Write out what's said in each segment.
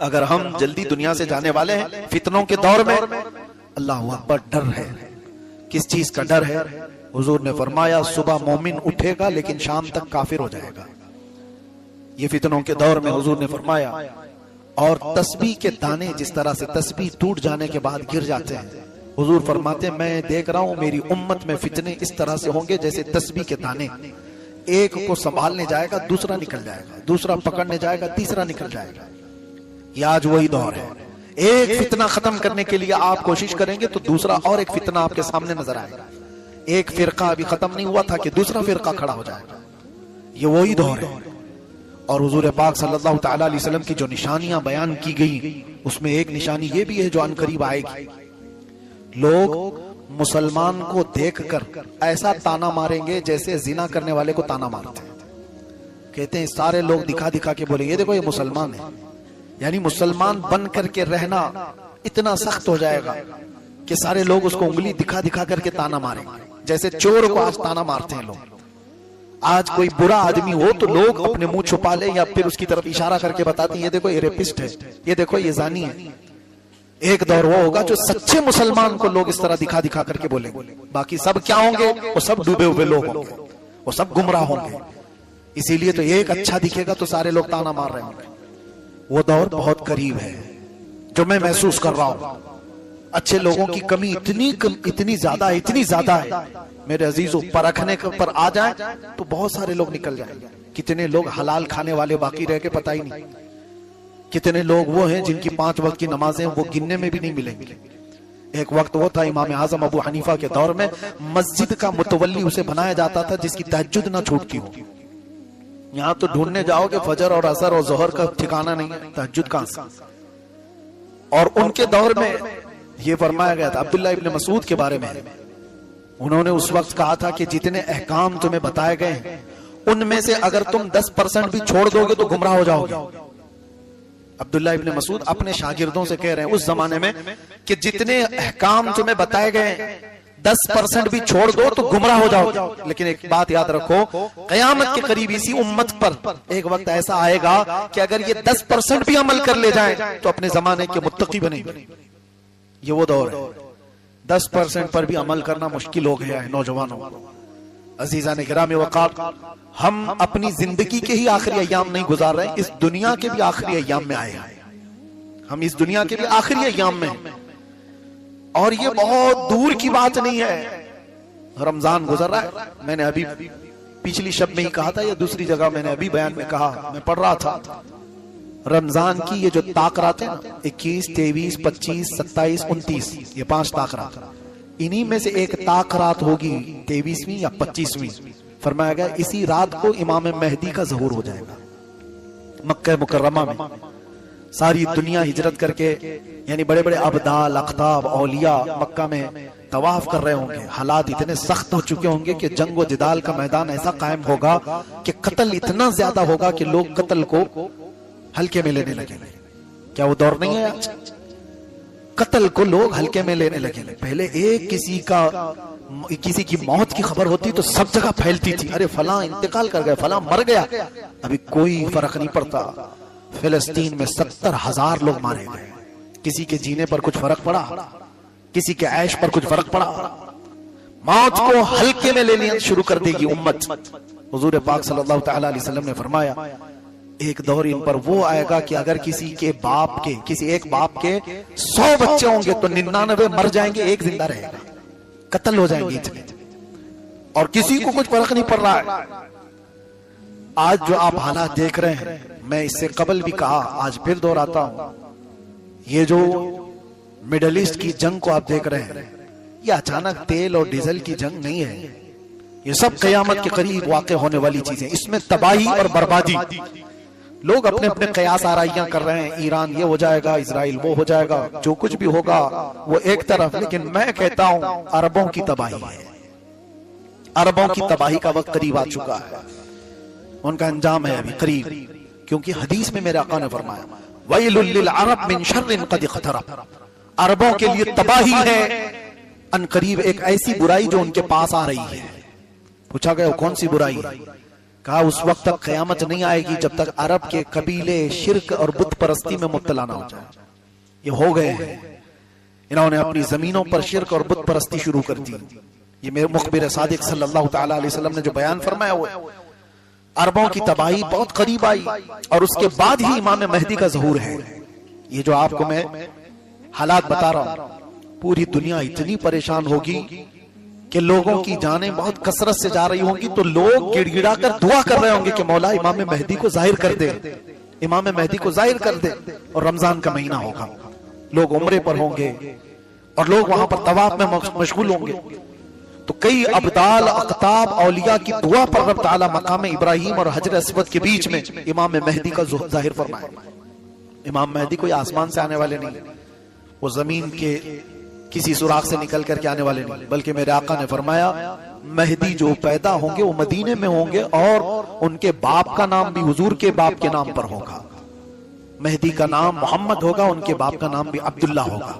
अगर हम जल्दी दुनिया से जाने वाले हैं फितनों के दौर में, अल्लाह अकबर, डर है। किस चीज का डर है? हुजूर ने फरमाया सुबह मोमिन उठेगा लेकिन शाम तक काफिर हो जाएगा। ये फितनों के दौर में हुजूर ने फरमाया। और तस्बीह के दाने जिस तरह से तस्बीह टूट जाने के बाद गिर जाते हैं, हुजूर फरमाते हैं मैं देख रहा हूं मेरी उम्मत में फितने इस तरह से होंगे जैसे तस्बीह के दाने, एक को संभालने जाएगा दूसरा निकल जाएगा, दूसरा पकड़ने जाएगा तीसरा निकल जाएगा। ये आज वही दौर है। एक फितना खत्म करने के लिए आप कोशिश करेंगे तो दूसरा और एक फितना आपके सामने नजर आएगा। एक फिरका अभी खत्म नहीं हुआ था कि दूसरा फिरका खड़ा हो जाएगा। ये वही दौर है। और हुजूर पाक सल्लल्लाहु तआला अलैहि वसल्लम की जो निशानियां बयान की गई उसमें एक निशानी ये भी है जो अनकरीब आएगी। लोग मुसलमान को देखकर ऐसा ताना मारेंगे जैसे जिना करने वाले को ताना मारते हैं। कहते हैं सारे लोग दिखा दिखा के बोलेंगे ये देखो ये मुसलमान है। यानी मुसलमान बन करके रहना इतना सख्त हो जाएगा कि सारे लोग उसको उंगली दिखा दिखा करके ताना मारेंगे, जैसे चोर को आज ताना मारते हैं लोग। आज कोई बुरा आदमी हो तो लोग अपने मुंह छुपा ले या फिर उसकी तरफ इशारा करके बताते हैं ये देखो ये रेपिस्ट है, ये देखो ये जानी है। एक दौर वो होगा जो सच्चे मुसलमान को लोग इस तरह दिखा दिखा करके बोलेंगे। बाकी सब क्या होंगे? वो सब डूबे हुए लोग होंगे, वो सब गुमराह होंगे। इसीलिए तो एक अच्छा दिखेगा तो सारे लोग ताना मार रहे होंगे। वो दौर बहुत करीब है जो मैं महसूस कर रहा हूं। अच्छे लोगों की कमी इतनी ज्यादा है मेरे अजीजों, परखने पर आ जाए तो बहुत सारे लोग निकल जाएंगे। कितने लोग हलाल खाने वाले बाकी रह के पता ही नहीं। कितने लोग वो हैं जिनकी 5 वक्त की नमाजें वो गिनने में भी नहीं मिलेंगे। एक वक्त वो था इमाम आजम अबू हनीफा के दौर में मस्जिद का मुतवल्ली उसे बनाया जाता था जिसकी तहज्जुद ना छूटती हो। यहाँ तो ढूंढने जाओगे फजर और असर और जोहर का ठिकाना नहीं है, तहज्जुद कहां से। और उनके दौर में ये फरमाया गया था अब्दुल्लाह इब्न मसूद के बारे में, उन्होंने उस वक्त कहा था कि जितने अहकाम तुम्हें बताए गए हैं उनमें से अगर तुम 10% भी छोड़ दोगे तो गुमराह हो जाओगे। अब्दुल्लाह इब्न मसूद अपने शागिर्दों से कह रहे हैं उस जमाने में कि जितने अहकाम तुम्हें बताए गए 10% भी छोड़ दो तो गुमराह हो जाओगे। लेकिन एक बात याद रखो, कयामत के करीब इसी उम्मत पर एक वक्त ऐसा आएगा कि अगर ये 10% भी अमल कर ले जाएं तो अपने जमाने के मुत्तकी बनेंगे। ये वो दौर है। 10% पर भी अमल करना मुश्किल हो गया है नौजवानों। अजीजा ने गिरामी वक़ार, हम अपनी जिंदगी के ही आखिरी अय्याम नहीं गुजार रहे, इस दुनिया के भी आखिरी अय्याम में आए हैं। हम इस दुनिया के भी आखिरी अय्याम में हैं। और ये बहुत दूर की बात नहीं है। रमजान गुजर रहा है। मैंने अभी पिछली शब में ही कहा था या दूसरी जगह मैंने अभी बयान में कहा, मैं पढ़ रहा था रमजान की ये जो ताक़रात है ना, 21, 23, 25, 27, 29, ये 5 ताक़रात, इन्हीं में से एक ताक़रात होगी 23वीं या 25वीं। फरमाया गया इसी रात को इमाम मेहदी का ज़हूर हो जाएगा। मक्का मुकर्रमा में सारी दुनिया हिजरत करके, यानी बड़े बड़े अब्दाल, अख्ताब, औलिया मक्का में तवाफ कर रहे होंगे। हालात इतने सख्त हो चुके होंगे कि जंग व जिदाल का मैदान ऐसा कायम होगा कि कत्ल इतना ज्यादा होगा कि लोग कत्ल को हल्के में लेने लगे। क्या वो दौर नहीं है आज? कत्ल को लोग हल्के में लेने लगे। पहले एक किसी की मौत की खबर होती तो सब जगह फैलती थी, अरे फलां इंतकाल कर गए, फलां मर गया। अभी कोई फर्क नहीं पड़ता। फिलिस्तीन में 70,000 लोग मारे गए। किसी के जीने पर कुछ फर्क पड़ा? किसी के ऐश पर कुछ फर्क पड़ा? मौत को हल्के में लेनी शुरू कर देगी उम्मत। हुजूर पाक सल्लल्लाहु तआला अलैहि वसल्लम ने फरमाया एक दौर इन पर वो आएगा कि अगर किसी एक बाप के 100 बच्चे होंगे तो 99 मर जाएंगे, एक जिंदा रहेगा। कत्ल हो जाएंगे इतने, और किसी को कुछ फर्क नहीं पड़ रहा है। आज जो आप हालात देख रहे हैं, मैं इससे कबल भी कहा, आज फिर दोहराता हूं, ये जो मिडिल ईस्ट की जंग को आप देख रहे हैं, ये अचानक तेल और डीजल की जंग नहीं है। ये सब कयामत के करीब वाक़े होने वाली चीजें। इसमें तबाही और बर्बादी, लोग अपने अपने कयास आराइयां कर रहे हैं। ईरान ये हो जाएगा, इजराइल वो हो जाएगा, जो कुछ भी होगा वो एक तरफ। लेकिन मैं कहता हूं अरबों की तबाही है। अरबों की तबाही का वक्त करीब आ चुका है। उनका अंजाम है अभी करीब, क्योंकि हदीस में मेरे आका ने फरमाया वैलुल लिल अरब मिन शर्रिन क़द इक़तरब, अरबों के लिए तबाही है अनकरीब एक ऐसी बुराई जो उनके पास आ रही है। पूछा गया कौन सी बुराई है? कहा उस वक्त तक क़यामत नहीं आएगी जब तक अरब के कबीले शिर्क और बुत परस्ती में मुब्तला ना हो जाए। ये हो गए हैं, इन्होंने अपनी जमीनों पर शिर्क और बुत परस्ती शुरू कर दी। ये मेरे मुखबिर सादिक सल्लल्लाहु तआला अलैहि वसल्लम ने जो बयान फरमाया हुआ है, अरबों की तबाही बहुत करीब आई और उसके बाद ही इमाम महदी का ज़हूर है। ये जो आपको मैं हालात बता रहा हूं, पूरी दुनिया इतनी परेशान होगी कि लोगों की जानें बहुत कसरत से जा रही होंगी, तो लोग गिड़गिड़ा कर दुआ कर रहे होंगे कि मौला इमाम महदी को जाहिर कर दे, इमाम महदी को जाहिर कर दे। और रमजान का महीना होगा, लोग उम्रे पर होंगे और लोग वहां पर तवाफ में मशगूल होंगे, तो कई अब्दाल अख्ताब औलिया की दुआ पर रब ताला मकाम इब्राहिम और हजर अस्वद के बीच में इमाम महदी का जाहिर फरमाए। इमाम महदी कोई आसमान से आने वाले नहीं, वो जमीन के किसी सुराख से निकल करके आने वाले नहीं, बल्कि मेरे आका ने फरमाया महदी जो पैदा होंगे वो मदीने में होंगे और उनके बाप का नाम भी हुजूर के बाप के नाम पर होगा। महदी का नाम मोहम्मद होगा, उनके बाप का नाम भी अब्दुल्ला होगा।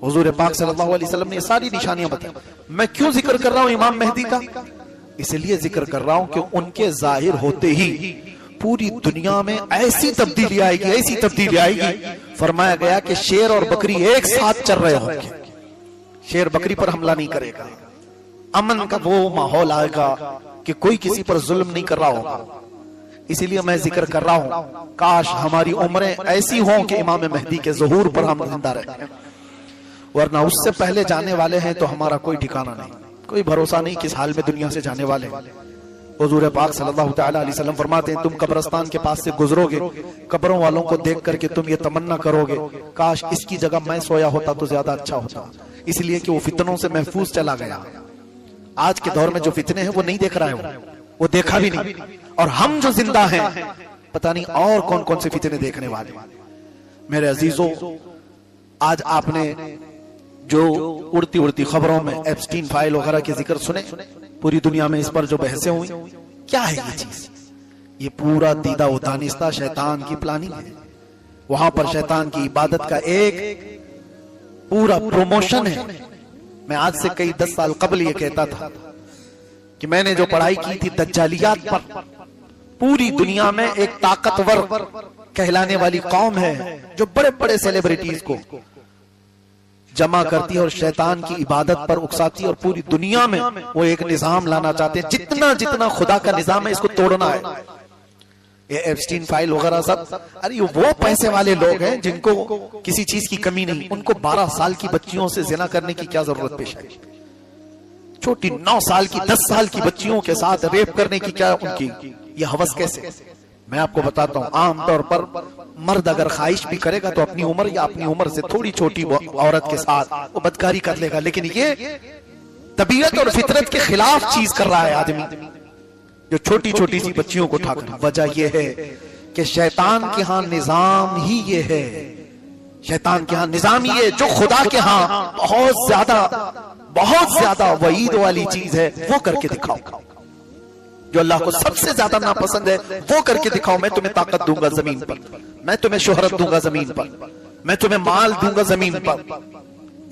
हुजूर पाक सल्लल्लाहु अलैहि वसल्लम ने सारी निशानियां बताई। मैं क्यों जिक्र कर रहा हूं इमाम महदी का? इसलिए जिक्र कर रहा हूं कि उनके जाहिर होते ही पूरी दुनिया में ऐसी तब्दीली आएगी, ऐसी तब्दीली आएगी। फरमाया गया कि शेर और बकरी एक साथ चल रहे होंगे, शेर बकरी पर हमला नहीं करेगा, अमन का वो माहौल आएगा कि कोई किसी पर जुल्म नहीं कर रहा होगा। इसीलिए मैं जिक्र कर रहा हूं, काश हमारी उम्रें ऐसी हों कि इमाम महदी के ज़हूर पर हम जिंदा रहें, वरना उससे पहले जाने वाले हैं तो हमारा कोई ठिकाना नहीं, कोई भरोसा नहीं किस हाल में दुनिया से जाने वाले। हुजूर पाक सल्लल्लाहु तआला अलैहि वसल्लम फरमाते हैं, तुम कब्रिस्तान के पास से गुजरोगे, कब्रों वालों को देख करके तुम ये तमन्ना करोगे काश इसकी जगह मैं सोया होता तो ज्यादा अच्छा होता, इसलिए कि वो फितनों से महफूज चला गया। आज के दौर में जो फितने हैं वो नहीं देख रहा है, वो देखा भी नहीं, और हम जो जिंदा हैं पता नहीं और कौन कौन से फितने देखने वाले। मेरे अजीजों, आज आपने जो उड़ती उड़ती खबरों में एप्स्टीन फाइल वगैरह के जिक्र सुने, पूरी दुनिया में इस पर जो बहसें हुई, क्या है ये चीज? ये पूरा दीदा व दानिस्ता शैतान की प्लानिंग है। वहां पर शैतान की इबादत का एक पूरा प्रमोशन है। मैं आज से कई 10 साल कबल ये कहता था कि मैंने जो पढ़ाई की थी दज्जालियात पर, पूरी दुनिया में एक ताकतवर कहलाने वाली कौम है जो बड़े बड़े सेलिब्रिटीज को जमा करती है और शैतान की इबादत पर उकसाती है, और पूरी दुनिया में वो एक निजाम लाना चाहते हैं, जितना जितना खुदा का निजाम है इसको तोड़ना है। ये एप्स्टीन फाइल वगैरह सब, अरे वो पैसे वाले लोग हैं जिनको किसी चीज की कमी नहीं, उनको 12 साल की बच्चियों से जिना करने की क्या जरूरत पेश आई? छोटी 9 साल की 10 साल की बच्चियों के साथ रेप करने की क्या उनकी ये हवस कैसे? मैं आपको बताता हूं, आमतौर पर मर्द अगर ख्वाहिश भी करेगा तो अपनी उम्र या अपनी उम्र से थोड़ी छोटी औरत के साथ वो बदकारी कर लेगा, लेकिन ये तबीयत और फितरत के खिलाफ चीज कर रहा है आदमी, जो छोटी छोटी सी बच्चियों को उठाकर। वजह यह है कि शैतान के यहाँ निजाम ही ये है, शैतान के यहाँ निजाम ही है जो खुदा के यहाँ बहुत ज्यादा वईद वाली चीज है, वो करके दिखाओ। जो अल्लाह को सबसे ज्यादा नापसंद है वो करके दिखाओ। मैं तुम्हें ताकत दूंगा जमीन पर, मैं तुम्हें शोहरत दूंगा जमीन पर, मैं तुम्हें माल दूंगा जमीन पर।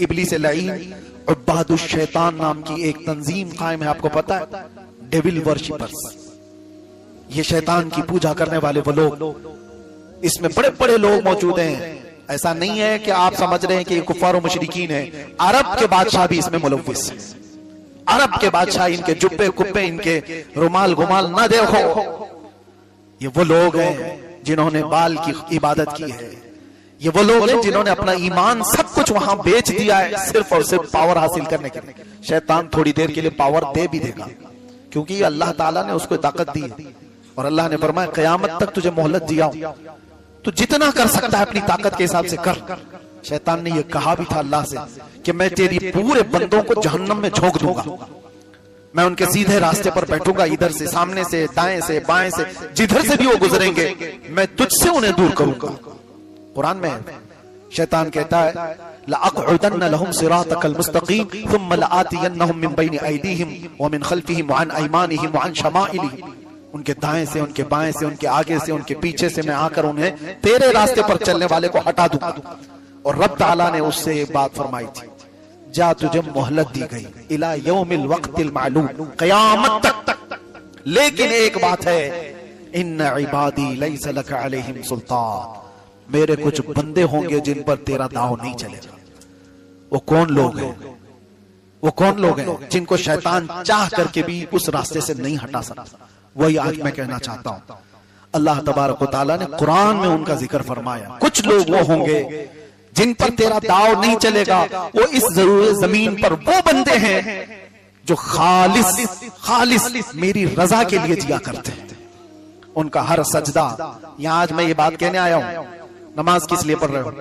इब्लीस लईन उब्बादुश शैतान नाम की एक तंजीम कायम है, आपको पता है, डेविल वर्शिपर्स। ये शैतान की पूजा करने वाले वो लोग, इसमें बड़े बड़े लोग मौजूद हैं। ऐसा नहीं है कि आप समझ रहे हैं कि ये कुफ्फार और मुशरिकीन है, अरब के बादशाह भी इसमें मुलव्विस है। अरब के बादशाह, इनके जुब्बे कुब्बे, इनके रुमाल गुमाल ना देखो, ये वो लोग हैं जिन्होंने बाल की इबादत की है, ये वो लोग हैं जिन्होंने अपना ईमान सब कुछ वहां बेच दिया है सिर्फ और सिर्फ पावर हासिल करने के लिए। शैतान थोड़ी देर के लिए पावर दे भी देगा, क्योंकि अल्लाह ताला ने उसको ताकत दी है, और अल्लाह ने फरमाया क़यामत तक तुझे मोहलत दिया हूं, तू जितना कर सकता है अपनी ताकत के हिसाब से कर। शैतान ने यह कहा भी था अल्लाह से कि मैं तेरी पूरे बंदों को जहन्नम में झोंक दूंगा, मैं उनके सीधे रास्ते पर बैठूंगा, इधर से, सामने से, दाएं से, बाएं से, जिधर से भी वो गुजरेंगे मैं तुझसे उन्हें दूर करूंगा। कुरान में शैतान कहता है लअक़उदन्न लहुम सिरातकल मुस्तक़ीम थुम्मा लआतियन्नहुम मिन बैनि अयदीहिम व मिन खल्फिहिम व अन अयमानिहिम व अन शमाइलिहिम। उनके दाएं से, उनके बाएं से, उनके आगे से, उनके पीछे से मैं आकर उन्हें तेरे रास्ते पर चलने वाले को हटा दूंगा। और रब ताला ने उससे एक बात फरमाई थी, जा तुझे मोहलत दी गई इला यौमिल वक्तिल मालूम, क़यामत तक लेकिन एक बात है, इन्ना इबादी लैसा लका अलैहिम सुल्तान, मेरे कुछ बंदे होंगे जिन पर तेरा दाव नहीं चलेगा। वो कौन लोग हैं? वो कौन लोग हैं जिनको शैतान चाह करके भी उस रास्ते से नहीं हटा सकता? वही आज मैं कहना चाहता हूं। अल्लाह तबारक व तआला ने कुरान में उनका जिक्र फरमाया। कुछ लोग वो होंगे जिन पर तेरा दाव नहीं चलेगा। वो इस जमीन पर वो बंदे हैं जो खालिस मेरी रजा के लिए जिया करते हैं। उनका हर सजदा, यहां आज मैं ये बात कहने आया हूं, नमाज किस लिए पढ़ रहे हो?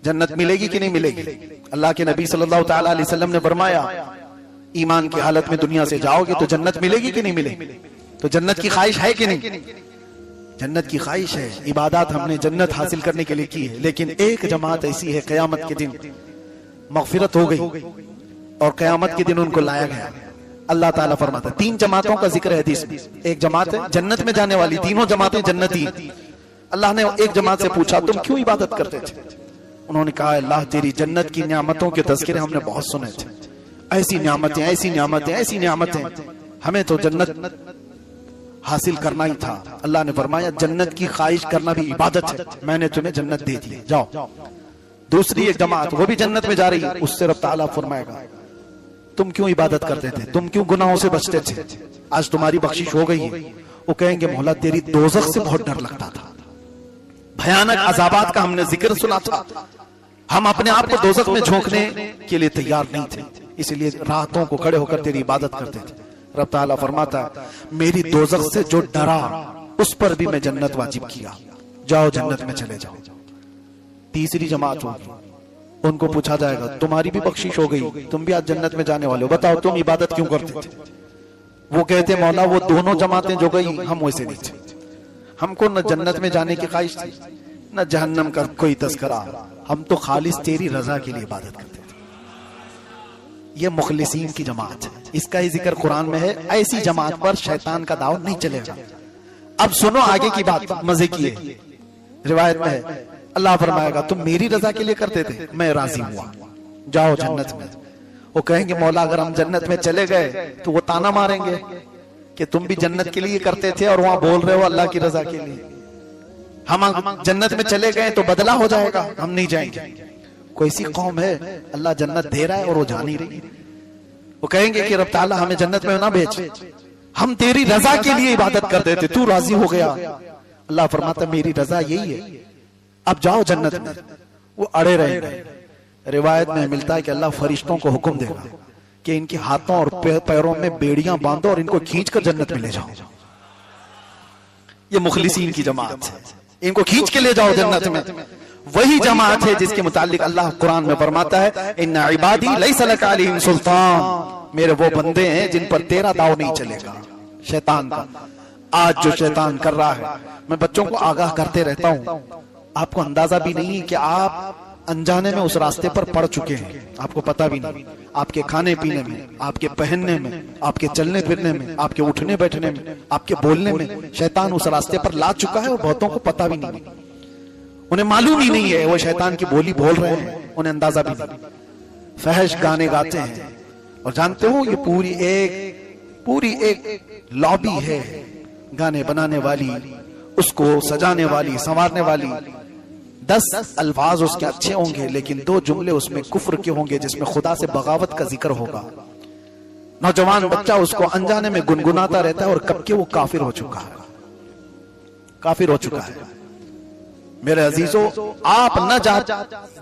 जन्नत मिलेगी कि नहीं मिलेगी? अल्लाह के नबी सल्लल्लाहु तआला अलैहि वसल्लम ने फरमाया, ईमान की हालत में दुनिया से जाओगे तो जन्नत मिलेगी कि नहीं मिलेगी? तो जन्नत की ख्वाहिश है कि नहीं? जन्नत की ख्वाहिश है। इबादत हमने जन्नत हासिल करने के लिए की है। लेकिन एक जमात ऐसी है, क़यामत के दिन मग़फ़िरत हो गई और क़यामत के दिन उनको लाया गया। अल्लाह ताला फरमाता है, 3 जमातों का जिक्र है हदीस में। एक जमात है जन्नत में जाने वाली, तीनों जमातें जन्नती। अल्लाह ने एक जमात से पूछा, तुम क्यों इबादत करते थे? उन्होंने कहा, अल्लाह तेरी जन्नत की नियामतों के तज़किरे हमने बहुत सुने थे। ऐसी नियामतें, ऐसी नियामतें, ऐसी नियामतें, हमें तो जन्नत हासिल करना ही था। अल्लाह ने फरमाया, जन्नत की ख्वाहिश करना भी इबादत है, मैंने तुम्हें जन्नत दे दी, जाओ। दूसरी एक जमात, वो भी जन्नत में जा रही है, उससे रब ताला फरमाएगा, तुम क्यों इबादत करते थे? तुम क्यों गुनाहों से बचते थे? आज तुम्हारी बख्शिश हो गई है। वो कहेंगे, मौला तेरी दोज़ख से बहुत डर लगता था, भयानक अज़ाबात का हमने जिक्र सुना था, हम अपने आप को दोज़ख में झोंकने के लिए तैयार नहीं थे, इसलिए रातों को खड़े होकर तेरी इबादत करते थे। रब ताला फरमाता, मेरी दोज़ख से जो डरा उस पर भी मैं जन्नत वाजिब किया, जाओ जन्नत में चले जाओ। तीसरी जमात होगी, उनको पूछा जाएगा, तुम्हारी भी बख्शिश हो गई, तुम भी आज जन्नत में जाने वाले हो, बताओ तुम इबादत क्यों करते थे? वो कहते, मौला वो दोनों जमातें जो गई हम वैसे नहीं थे, हमको न जन्नत में जाने की ख्वाहिश थी न जहन्नम का कोई तस्करा, हम तो खालिस तेरी रजा के लिए इबादत करते थे। ये मुखलिसीन की जमात है, इसका ही जिक्र कुरान में है। ऐसी जमात पर शैतान का दाव नहीं चलेगा। अब सुनो आगे की बात, मजे की है। रिवायत में है, अल्लाह फरमाएगा, तुम मेरी रजा के लिए करते थे, मैं राजी हुआ, जाओ जन्नत में। वो कहेंगे, मौला अगर हम जन्नत में चले गए तो वो ताना मारेंगे कि तुम भी जन्नत के लिए करते थे और वहां बोल रहे हो अल्लाह की रजा के लिए। हम जन्नत में चले गए तो बदला हो जाएगा, हम नहीं जाएंगे। कोई सी कौम है अल्लाह जन्नत दे रहा है और वो जा नहीं रही। वो कहेंगे कि रब ताला हमें जन्नत में ना भेज, हम तेरी रजा के लिए इबादत करते थे, तू राजी हो गया। अल्लाह फरमाता, मेरी रजा यही है, अब जाओ जन्नत में। वो अड़े रहेंगे। रिवायत में मिलता है कि अल्लाह फरिश्तों को हुक्म देगा कि इनके हाथों और पैरों में बेड़ियां बांधो और इनको खींचकर जन्नत में ले जाओ। ये मुखलिसीन की जमात है, इनको खींच के ले जाओ जन्नत में। वही जमात है जिसके मुतालिक अल्लाह कुरान में फरमाता है, इन्ना इबादी लैसा लका अलैहिम सुल्तान, मेरे वो बंदे हैं जिन पर तेरा दाव नहीं चलेगा, शैतान का। आज जो शैतान कर रहा है, मैं बच्चों को आगाह करते रहता हूं, आपको अंदाजा भी नहीं कि आप अनजाने में उस रास्ते पर पड़ चुके हैं, आपको पता भी नहीं। आपके खाने पीने में, आपके पहनने में, आपके चलने फिरने में, आपके उठने बैठने में, आपके बोलने में शैतान उस रास्ते पर ला चुका है और बहुतों को पता भी नहीं, उन्हें मालूम ही नहीं है वो शैतान की बोली बोल रहे हैं, उन्हें अंदाजा भी नहीं। फहश गाने गाते हैं और जानते हो ये पूरी एक लॉबी है गाने बनाने वाली, उसको सजाने वाली, संवारने वाली। 10 अल्फाज उसके अच्छे होंगे लेकिन 2 जुमले उसमें कुफ्र के होंगे जिसमें खुदा से बगावत का जिक्र होगा। नौजवान बच्चा उसको अनजाने में गुनगुनाता रहता है और कब के वो काफिर हो चुका है, काफिर हो चुका है। मेरे अजीजों, आप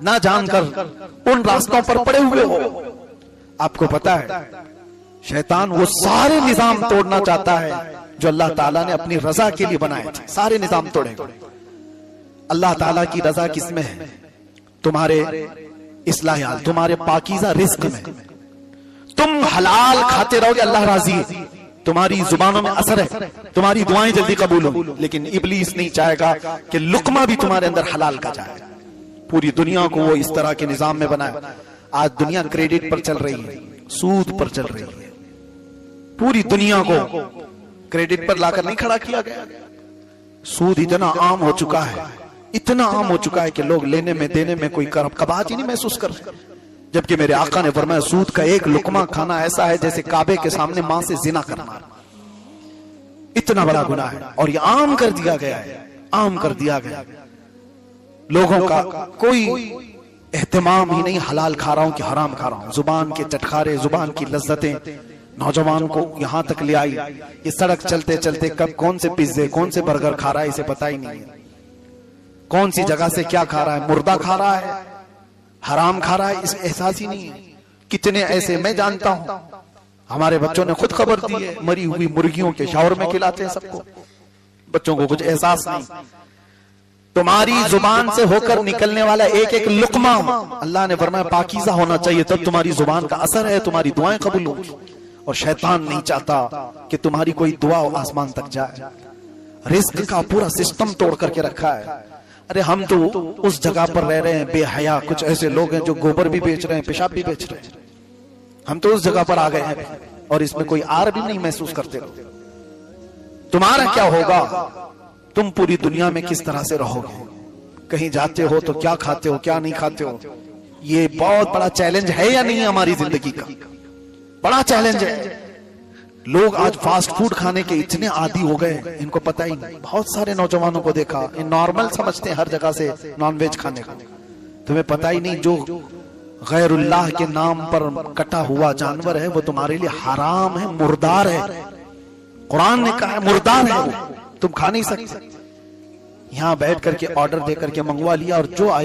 न जानकर उन रास्तों पर पड़े हुए हो। आपको पता है शैतान वो सारे निजाम तोड़ना चाहता है जो अल्लाह ताला ने अपनी रजा के लिए बनाए थे, सारे निजाम तोड़ेगा। अल्लाह ताला की रजा किसमें है? तुम्हारे इस्लाह, तुम्हारे पाकीज़ा रिस्क में। तुम हलाल खाते रहोगे, अल्लाह राजी है, तुम्हारी जुबानों में असर है, तुम्हारी दुआएं जल्दी कबूल हो। लेकिन इब्लीस नहीं चाहेगा कि लुकमा भी तुम्हारे अंदर हलाल का जाए। पूरी दुनिया को वो इस तरह के निजाम में बनाए। आज दुनिया क्रेडिट पर चल रही है, सूद पर चल रही है। पूरी दुनिया को क्रेडिट पर लाकर नहीं खड़ा किया गया। सूद इतना आम हो चुका है, इतना आम हो चुका है कि लोग लेने में देने में कोई कबाहत ही नहीं महसूस कर रहे। जबकि मेरे आका ने फरमाया सूद का एक लुकमा खाना ऐसा है जैसे काबे के सामने मां से जिना करना। इतना बड़ा गुनाह है और ये आम कर दिया गया है, आम कर दिया गया। लोगों का कोई एहतमाम ही नहीं, हलाल खा रहा हूं कि हराम खा रहा हूं। जुबान के चटखारे, जुबान की लज्जतें नौजवान को यहां तक ले आई। ये सड़क चलते चलते कब कौन से पिज्जे, कौन से बर्गर खा रहा है इसे पता ही नहीं है। कौन सी जगह से क्या खा रहा है, मुर्दा खा रहा है, हराम खा रहा है, इसे एहसास ही नहीं है। कितने ऐसे मैं जानता हूं, हमारे बच्चों ने खुद खबर दी है, मरी हुई मुर्गियों के शावर में खिलाते हैं सबको, बच्चों को कुछ एहसास नहीं। तुम्हारी जुबान से होकर निकलने वाला एक एक लुकमा अल्लाह ने फरमाया पाकीज़ा होना चाहिए, तब तुम्हारी जुबान का असर है, तुम्हारी दुआएं कबूल होंगी। और शैतान नहीं चाहता कि तुम्हारी कोई दुआ आसमान तक जाए। रिस्क का पूरा सिस्टम तोड़ करके रखा है। अरे हम तो उस जगह पर रह रहे हैं, बेहया कुछ ऐसे लोग हैं जो गोबर भी बेच रहे हैं, पेशाब भी बेच रहे हैं। हम तो उस जगह पर आ गए हैं और इसमें कोई आर भी नहीं महसूस करते। तुम्हारा क्या होगा, तुम पूरी दुनिया में किस तरह से रहोगे, कहीं जाते हो तो क्या खाते हो, क्या नहीं खाते हो। ये बहुत बड़ा चैलेंज है या नहीं हमारी जिंदगी का, बड़ा चैलेंज है। लोग आज फास्ट फूड खाने के इतने आदी हो गए, इनको पता ही नहीं। बहुत सारे नौजवानों को देखा, ये नॉर्मल समझते हैं हर जगह से नॉनवेज खाने को। तुम्हें पता ही नहीं जो गैरुल्लाह के नाम पर कटा हुआ जानवर है वो तुम्हारे लिए हराम है, मुर्दार है। कुरान ने कहा है मुर्दार है वो, तुम खा नहीं सकते। यहां बैठ करके ऑर्डर दे करके मंगवा लिया और जो आया